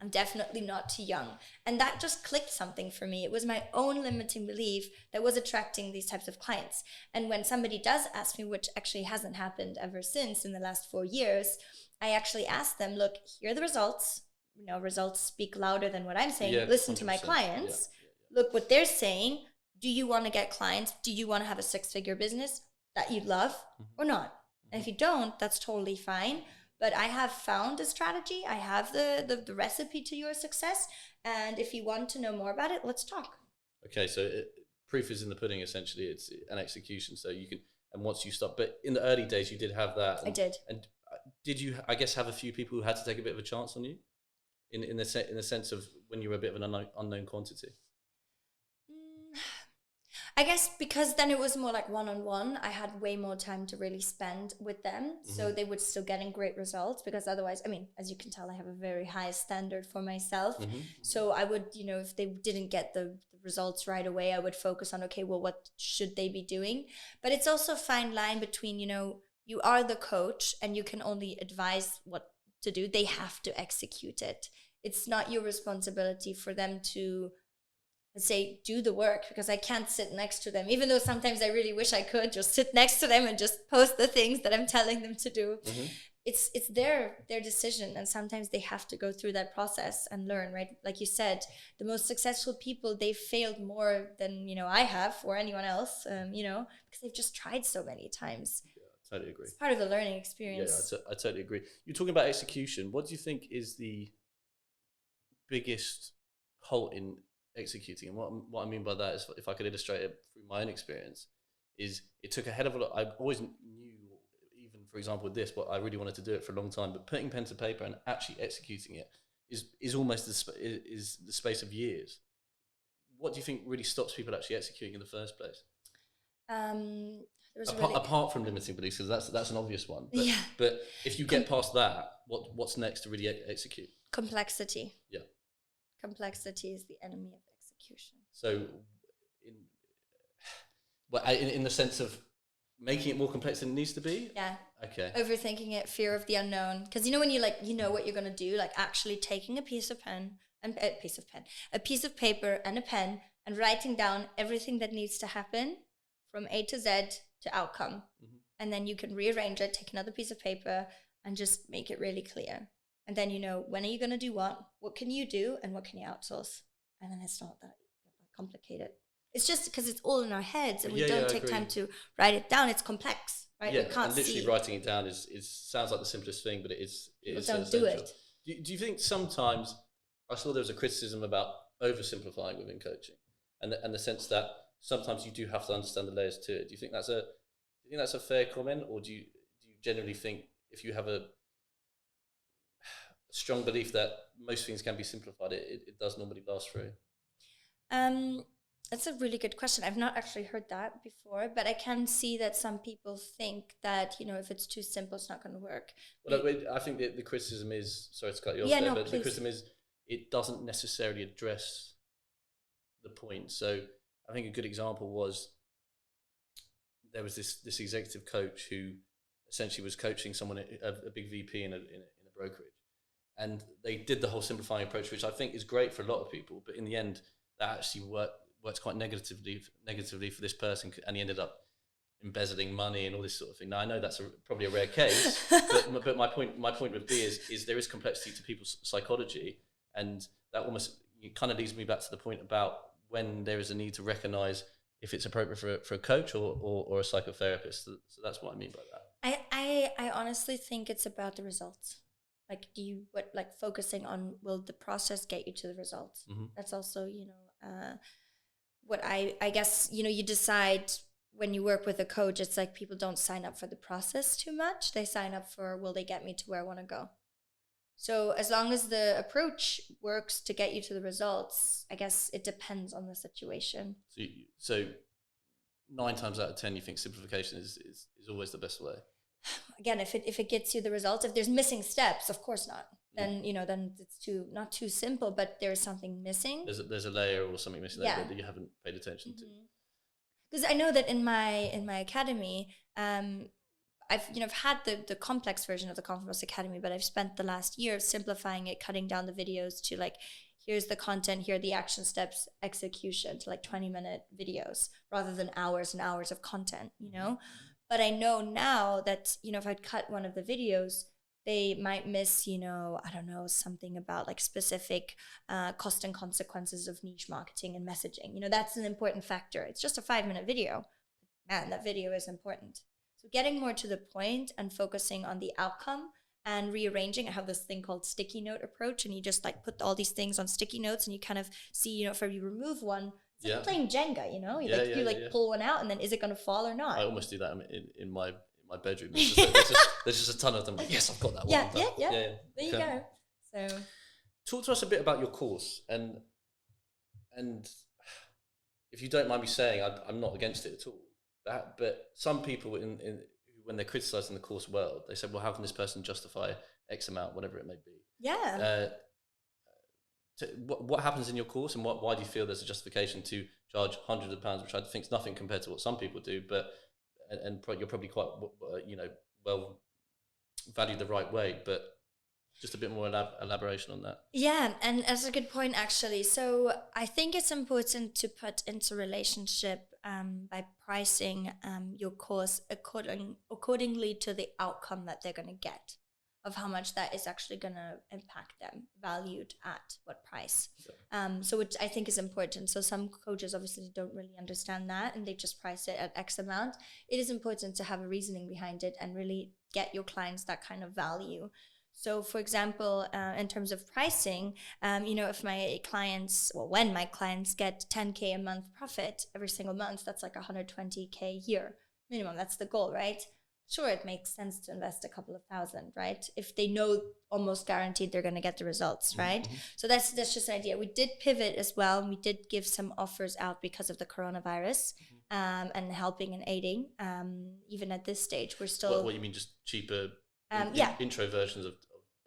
I'm definitely not too young. And that just clicked something for me. It was my own limiting belief that was attracting these types of clients. And when somebody does ask me, which actually hasn't happened ever since in the last 4 years, I actually ask them, look, here are the results. Results speak louder than what I'm saying. Yeah, listen to my 100%. clients. Yeah. Look what they're saying. Do you want to get clients? Do you want to have a 6-figure business that you love or not? And if you don't, that's totally fine. But I have found a strategy. I have the recipe to your success. And if you want to know more about it, let's talk. Okay, so proof is in the pudding, essentially. It's an execution. So you can, and once you stop, but in the early days, you did have that. I did. And did you, I guess, have a few people who had to take a bit of a chance on you in the sense of when you were a bit of an unknown quantity? I guess because then it was more like one-on-one, I had way more time to really spend with them. So they would still getting great results, because otherwise, as you can tell, I have a very high standard for myself. So I would, if they didn't get the results right away, I would focus on, okay, well, what should they be doing? But it's also a fine line between, you are the coach and you can only advise what to do. They have to execute it. It's not your responsibility for them to say, do the work, because I can't sit next to them, even though sometimes I really wish I could just sit next to them and just post the things that I'm telling them to do. It's their decision, and sometimes they have to go through that process and learn, right? Like you said, the most successful people, they failed more than I have or anyone else, because they've just tried so many times. Yeah, I totally agree. It's part of the learning experience. Yeah, I totally agree. You're talking about execution. What do you think is the biggest halt in executing? And what I mean by that is, if I could illustrate it through my own experience, is it took a hell of a lot. I always knew, even for example with this, but I really wanted to do it for a long time, but putting pen to paper and actually executing it is almost is the space of years. What do you think really stops people actually executing in the first place? Apart from limiting beliefs, because that's an obvious one. But, but if you get past that, what's next to really execute? Complexity. Yeah. Complexity is the enemy of execution. So, in the sense of making it more complex than it needs to be? Yeah. Okay. Overthinking it, fear of the unknown. Because when you know what you're going to do, like actually taking a piece of paper and a pen and writing down everything that needs to happen from A to Z to outcome. And then you can rearrange it, take another piece of paper and just make it really clear. And then when are you going to do what can you do, and what can you outsource? And then it's not that complicated. It's just because it's all in our heads and we don't take time to write it down. It's complex, right? Yeah, we can't and literally see. writing it down is sounds like the simplest thing, but it is Don't essential. do it. Do you think sometimes, I saw there was a criticism about oversimplifying within coaching, and the sense that sometimes you do have to understand the layers to it. Do you think that's a fair comment, or do you generally think if you have a strong belief that most things can be simplified, it does normally last through? That's a really good question. I've not actually heard that before, but I can see that some people think that, if it's too simple, it's not going to work. Well, I think the criticism is, sorry to cut you off there, but the criticism is it doesn't necessarily address the point. So I think a good example was there was this executive coach who essentially was coaching someone, a big VP in a brokerage. and they did the whole simplifying approach, which I think is great for a lot of people, but in the end, that actually worked quite negatively for this person, and he ended up embezzling money and all this sort of thing. Now I know that's probably a rare case, but my point would be is there is complexity to people's psychology, and that almost kind of leads me back to the point about when there is a need to recognize if it's appropriate for a coach or a psychotherapist. So that's what I mean by that. I honestly think it's about the results. Like, focusing on, will the process get you to the results? Mm-hmm. That's also, what I guess, you decide when you work with a coach. It's like people don't sign up for the process too much. They sign up for, will they get me to where I want to go? So as long as the approach works to get you to the results, I guess it depends on the situation. So 9 times out of 10, you think simplification is always the best way? Again, if it gets you the results, if there's missing steps, of course not. Then then it's not too simple, but there's something missing. There's a layer or something missing there that you haven't paid attention to. Because I know that in my academy, I've had the complex version of the Confidence Academy, but I've spent the last year simplifying it, cutting down the videos to like, here's the content, here are the action steps, execution, to like 20-minute videos rather than hours and hours of content, But I know now that, if I'd cut one of the videos, they might miss, I don't know, something about like specific cost and consequences of niche marketing and messaging. That's an important factor. It's just a 5-minute video. Man, that video is important. So getting more to the point and focusing on the outcome and rearranging. I have this thing called sticky note approach, and you just like put all these things on sticky notes, and you kind of see, if you remove one, it's like playing Jenga, you pull one out, and then is it going to fall or not? I almost do that in my bedroom. There's just a ton of them. Like, yes, I've got that one. Yeah. There you go. So, talk to us a bit about your course, and if you don't mind me saying, I'm not against it at all. But some people when they're criticising the course world, they say, well, how can this person justify X amount, whatever it may be? Yeah. What happens in your course, and why do you feel there's a justification to charge hundreds of pounds, which I think is nothing compared to what some people do, but you're probably quite well valued the right way, but just a bit more elaboration on that. Yeah, and that's a good point actually. So I think it's important to put into relationship by pricing your course accordingly to the outcome that they're going to get, of how much that is actually going to impact them, valued at what price. So which I think is important. So some coaches obviously don't really understand that, and they just price it at X amount. It is important to have a reasoning behind it and really get your clients that kind of value. So for example, in terms of pricing, if my clients, when my clients get 10K a month profit every single month, that's like 120K a year minimum. That's the goal, right? Sure, it makes sense to invest a couple of thousand, right? If they know almost guaranteed they're going to get the results, right? Mm-hmm. So that's just an idea. We did pivot as well. We did give some offers out because of the coronavirus, and helping and aiding. Even at this stage, we're still... What you mean, just cheaper intro versions of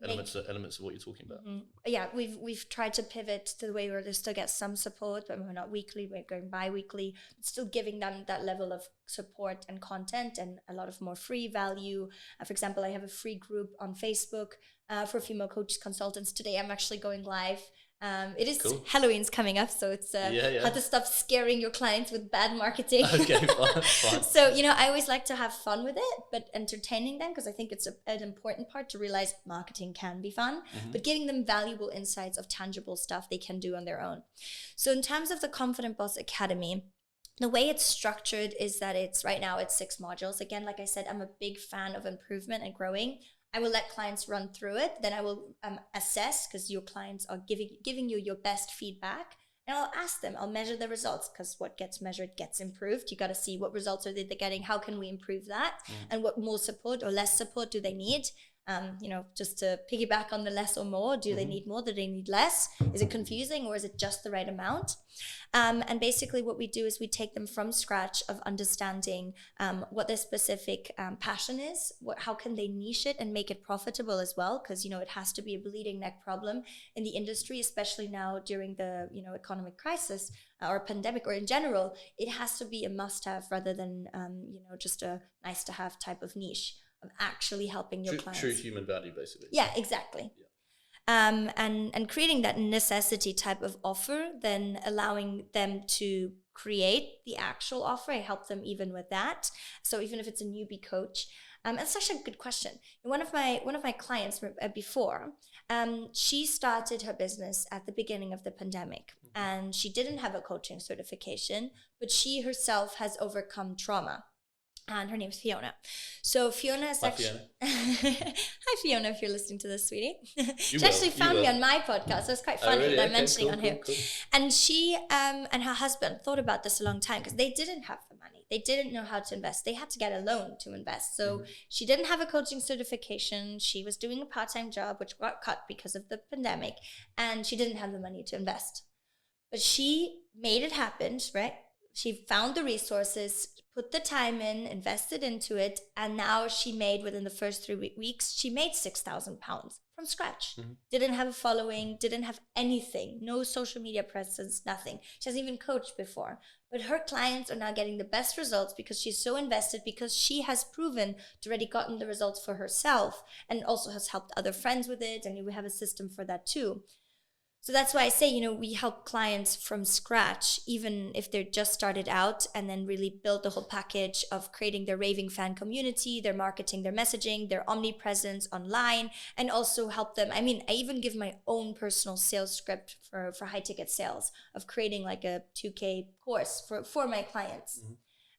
elements of what you're talking about? Mm-hmm. Yeah, we've tried to pivot to the way where they still get some support, but we're not weekly, we're going bi-weekly, but still giving them that level of support and content and a lot of more free value. For example, I have a free group on Facebook for female coaches consultants. Today I'm actually going live. It is cool. Halloween's coming up, so it's how to stop scaring your clients with bad marketing. Okay, fine. So, I always like to have fun with it, but entertaining them, because I think it's an important part to realize marketing can be fun, but giving them valuable insights of tangible stuff they can do on their own. So in terms of the Confident Boss Academy, the way it's structured is that right now it's 6 modules. Again, like I said, I'm a big fan of improvement and growing. I will let clients run through it. Then I will assess, because your clients are giving you your best feedback. And I'll ask them, I'll measure the results, because what gets measured gets improved. You got to see what results are they getting. How can we improve that? And what more support or less support do they need? Just to piggyback on the less or more, do they need more? Do they need less? Is it confusing, or is it just the right amount? And basically what we do is we take them from scratch of understanding what their specific passion is, how can they niche it and make it profitable as well, because it has to be a bleeding neck problem in the industry, especially now during the economic crisis or pandemic, or in general. It has to be a must-have rather than just a nice-to-have type of niche of actually helping your clients. True human value, basically. Yeah, exactly. and creating that necessity type of offer, then allowing them to create the actual offer. I help them even with that. So even if it's a newbie coach, it's actually a good question. One of my clients before, she started her business at the beginning of the pandemic, and she didn't have a coaching certification, but she herself has overcome trauma. And her name is Fiona. So Fiona is actually... Hi, Fiona, if you're listening to this, sweetie. She actually found me on my podcast, so it's quite funny that I'm mentioning on here. Cool. And she and her husband thought about this a long time because they didn't have the money. They didn't know how to invest. They had to get a loan to invest. So she didn't have a coaching certification. She was doing a part-time job, which got cut because of the pandemic. And she didn't have the money to invest. But she made it happen, right? She found the resources, put the time in, invested into it, and now she made, within the first 3 weeks, she made £6,000 from scratch. Didn't have a following, didn't have anything, no social media presence, nothing. She hasn't even coached before. But her clients are now getting the best results because she's so invested, because she has proven to already gotten the results for herself and also has helped other friends with it, and we have a system for that too. So that's why I say, we help clients from scratch, even if they're just started out, and then really build the whole package of creating their raving fan community, their marketing, their messaging, their omnipresence online, and also help them. I even give my own personal sales script for high ticket sales of creating like a 2K course for my clients.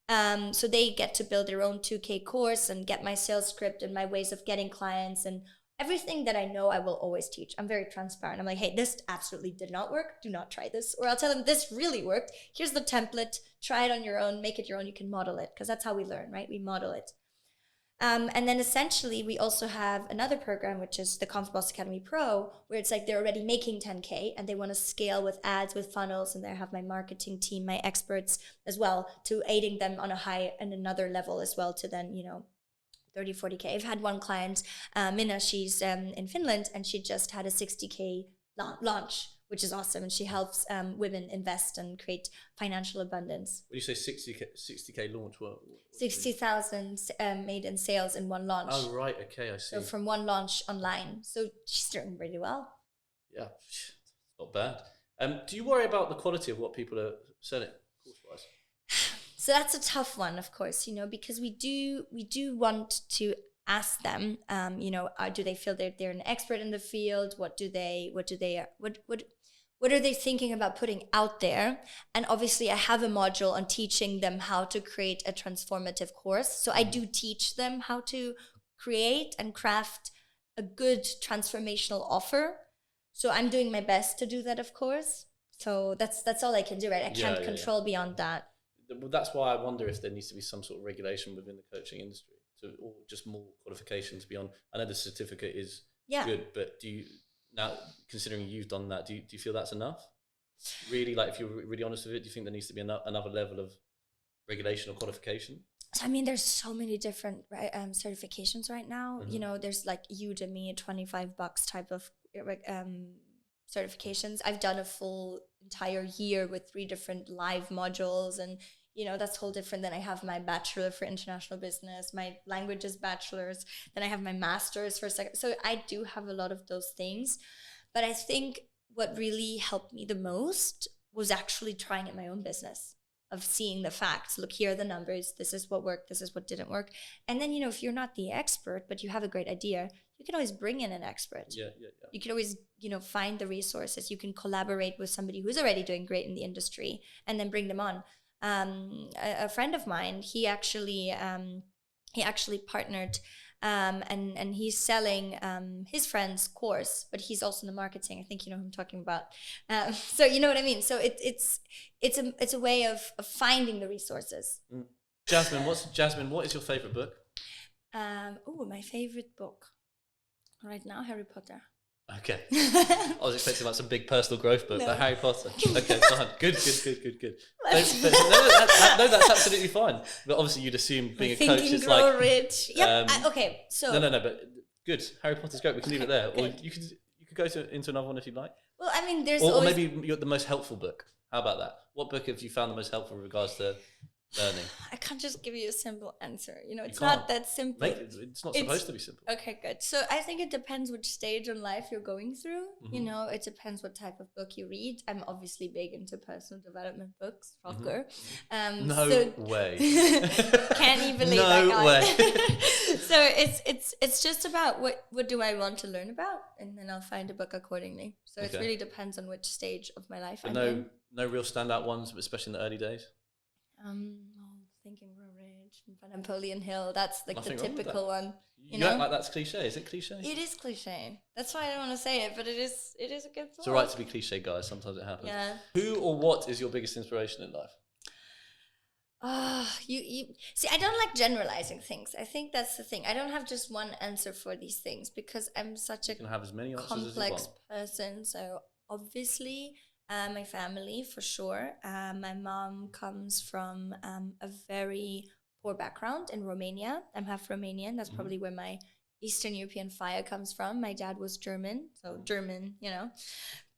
So they get to build their own 2K course and get my sales script and my ways of getting clients, and everything that I know, I will always teach. I'm very transparent. I'm like, hey, this absolutely did not work. Do not try this. Or I'll tell them, this really worked. Here's the template. Try it on your own. Make it your own. You can model it, because that's how we learn, right? We model it. And then essentially, we also have another program, which is the Conf Boss Academy Pro, where it's like they're already making 10K and they want to scale with ads, with funnels. And there I have my marketing team, my experts as well, to aiding them on a high and another level as well, to then, 30, 40K. I've had one client, Minna, she's in Finland, and she just had a 60K launch, which is awesome. And she helps women invest and create financial abundance. When you say 60K launch, what 60,000 made in sales in one launch. Oh, right. Okay, I see. So from one launch online. So she's doing really well. Yeah, not bad. Do you worry about the quality of what people are selling, course-wise? So that's a tough one, of course, because we do want to ask them, do they feel they're an expert in the field? What are they thinking about putting out there? And obviously I have a module on teaching them how to create a transformative course. So I do teach them how to create and craft a good transformational offer. So I'm doing my best to do that, of course. So that's all I can do, right? I can't control beyond that. That's why I wonder if there needs to be some sort of regulation within the coaching industry, or just more qualifications beyond. I know the certificate is good, but do you, now considering you've done that, do you feel that's enough? Really, like if you're really honest with it, do you think there needs to be another level of regulation or qualification? So, there's so many different certifications right now. There's like Udemy, $25 type of certifications. I've done a full entire year with 3 different live modules, and that's whole different. Then I have my bachelor for international business, my languages bachelor's, then I have my master's for second. So I do have a lot of those things, but I think what really helped me the most was actually trying it my own business, of seeing the facts. Look, here are the numbers. This is what worked. This is what didn't work. And then, if you're not the expert, but you have a great idea, you can always bring in an expert. Yeah. You can always, find the resources. You can collaborate with somebody who's already doing great in the industry and then bring them on. A friend of mine, he actually partnered, and he's selling his friend's course, but he's also in the marketing. I think you know who I'm talking about. So you know what I mean. So it's a way of finding the resources. Jasmin, what is your favorite book? My favorite book right now, Harry Potter. Okay. I was expecting like some big personal growth book, but Harry Potter. Okay, fine. Good. No, that's absolutely fine. But obviously you'd assume being a coach is like... rich. Yep. Okay, so... No, but good. Harry Potter's great. We can leave it there. Or you could go into another one if you'd like. Well, there's or maybe the most helpful book. How about that? What book have you found the most helpful in regards to learning? I can't just give you a simple answer. You know, You it's can't. not that simple. It's not supposed to be simple. Okay, good. So I think it depends which stage in life you're going through. You know, it depends what type of book you read. I'm obviously big into personal development books. Rocker. No way. Can't you believe No that guy? way. So it's just about what do I want to learn about, and then I'll find a book accordingly. So it really depends on which stage of my life I'm in. No real standout ones, especially in the early days. Thinking We're Rich and Napoleon Hill. That's like Nothing the wrong with typical that. one. You know? Act like that's cliche. Is it cliche? It is cliche. That's why I don't want to say it, but it is a good book. It's all right to be cliche, guys. Sometimes it happens. Yeah. Who or what is your biggest inspiration in life? You see, I don't like generalizing things. I think that's the thing. I don't have just one answer for these things because I'm such a You can have as many answers complex as you want. person. So obviously, my family for sure. My mom comes from a very poor background in Romania. I'm half Romanian. That's probably where my Eastern European fire comes from. My dad was German, so German, you know,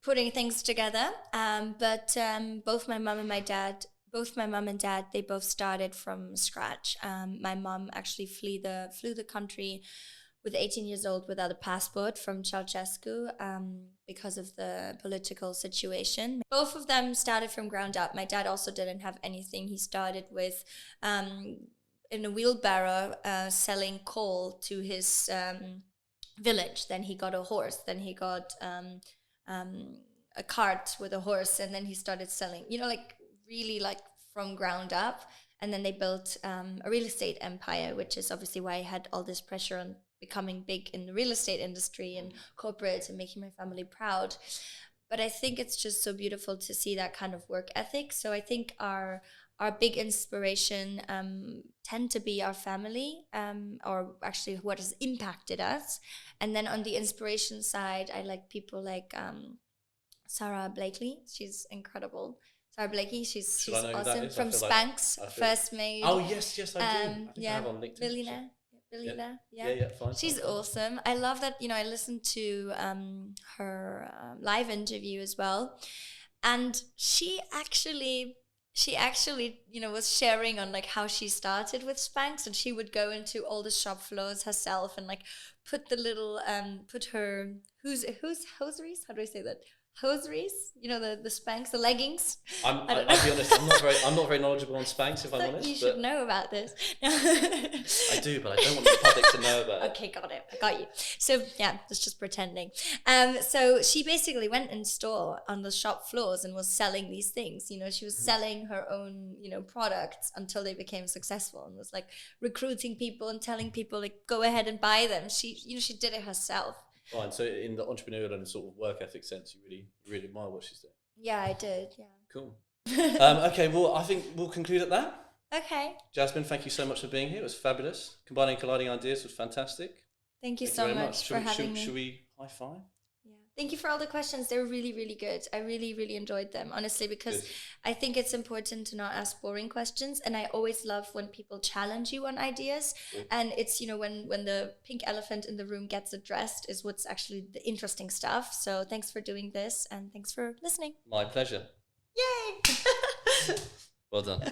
putting things together. But both my mom and dad, they both started from scratch. My mom actually flew the country with 18 years old without a passport from Ceausescu because of the political situation. Both of them started from ground up. My dad also didn't have anything. He started with in a wheelbarrow selling coal to his village. Then he got a horse. Then he got a cart with a horse, and then he started selling. You know, like really like from ground up. And then they built a real estate empire, which is obviously why I had all this pressure on becoming big in the real estate industry and corporate and making my family proud. But I think it's just so beautiful to see that kind of work ethic. So I think our big inspiration tend to be our family, or actually what has impacted us. And then on the inspiration side, I like people like Sarah Blakely. She's incredible. Sarah Blakey, she's awesome. From Spanx, First Made. Oh, yes, I do. I think I have on LinkedIn. Billionaire. Yeah, fine. She's awesome. I love that, you know, I listened to her live interview as well. And she actually, you know, was sharing on like how she started with Spanx, and she would go into all the shop floors herself and like put the little, put her, who's hosieries? How do I say that? Hosieries, you know, the Spanx, the leggings. I'll be honest, I'm not very knowledgeable on Spanx, if I'm honest. You should know about this. I do, but I don't want the public to know about it. Okay, got it. I got you. So yeah, that's just pretending. So she basically went in store on the shop floors and was selling these things. You know, she was selling her own, you know, products until they became successful, and was like recruiting people and telling people like go ahead and buy them. She did it herself. Fine. So in the entrepreneurial and sort of work ethic sense, you really admire what she's doing. Yeah, I did. Yeah. Cool. Okay. Well, I think we'll conclude at that. Okay. Jasmin, thank you so much for being here. It was fabulous. Combining and colliding ideas was fantastic. Thank you so much for having me. Should we high five? Thank you for all the questions. They were really, really good. I really, really enjoyed them, honestly, because I think it's important to not ask boring questions. And I always love when people challenge you on ideas. And it's, you know, when the pink elephant in the room gets addressed is what's actually the interesting stuff. So thanks for doing this, and thanks for listening. My pleasure. Yay! Well done.